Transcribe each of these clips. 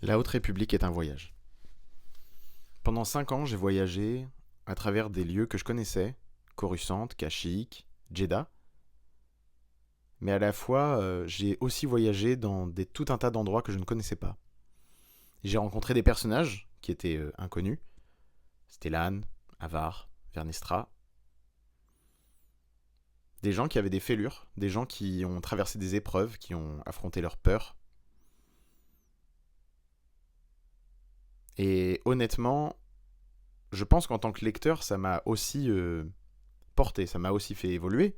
La Haute République est un voyage. Pendant 5 ans, j'ai voyagé à travers des lieux que je connaissais, Coruscant, Kashyyyk, Jeddah, mais à la fois, j'ai aussi voyagé dans tout un tas d'endroits que je ne connaissais pas. J'ai rencontré des personnages qui étaient inconnus, Stellan, Avar, Vernestra, des gens qui avaient des fêlures, des gens qui ont traversé des épreuves, qui ont affronté leurs peurs. Et honnêtement, je pense qu'en tant que lecteur, ça m'a aussi porté, ça m'a aussi fait évoluer.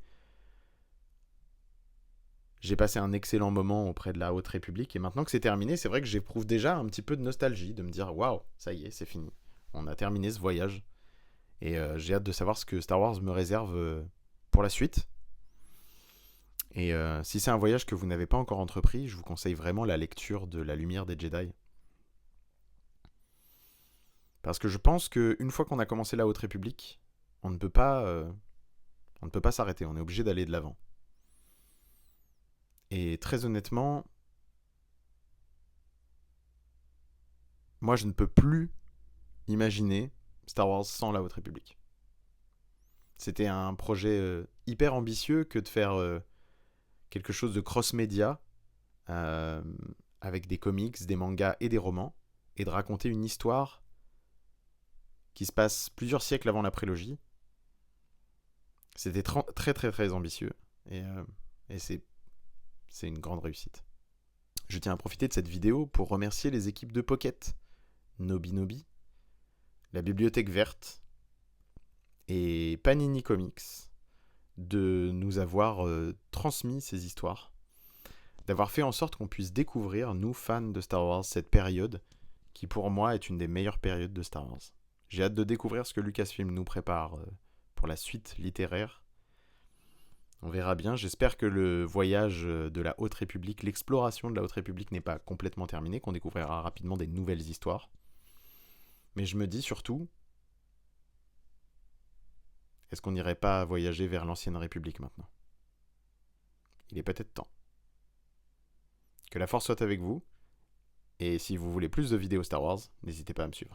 J'ai passé un excellent moment auprès de la Haute République et maintenant que c'est terminé, c'est vrai que j'éprouve déjà un petit peu de nostalgie, de me dire waouh, ça y est, c'est fini. On a terminé ce voyage et j'ai hâte de savoir ce que Star Wars me réserve pour la suite. Et si c'est un voyage que vous n'avez pas encore entrepris, je vous conseille vraiment la lecture de La Lumière des Jedi. Parce que je pense qu'une fois qu'on a commencé la Haute République, on ne peut pas s'arrêter, on est obligé d'aller de l'avant. Et très honnêtement, moi je ne peux plus imaginer Star Wars sans la Haute République. C'était un projet hyper ambitieux que de faire quelque chose de cross-média euh, avec des comics, des mangas et des romans et de raconter une histoire qui se passe plusieurs siècles avant la prélogie. C'était très très très ambitieux et, euh, et c'est une grande réussite. Je tiens à profiter de cette vidéo pour remercier les équipes de Pocket, Nobinobi, la Bibliothèque Verte et Panini Comics de nous avoir transmis ces histoires, d'avoir fait en sorte qu'on puisse découvrir, nous fans de Star Wars, cette période qui pour moi est une des meilleures périodes de Star Wars. J'ai hâte de découvrir ce que Lucasfilm nous prépare pour la suite littéraire. On verra bien, j'espère que le voyage de la Haute République, l'exploration de la Haute République n'est pas complètement terminée, qu'on découvrira rapidement des nouvelles histoires. Mais je me dis surtout, est-ce qu'on n'irait pas voyager vers l'ancienne République maintenant? Il est peut-être temps. Que la force soit avec vous, et si vous voulez plus de vidéos Star Wars, n'hésitez pas à me suivre.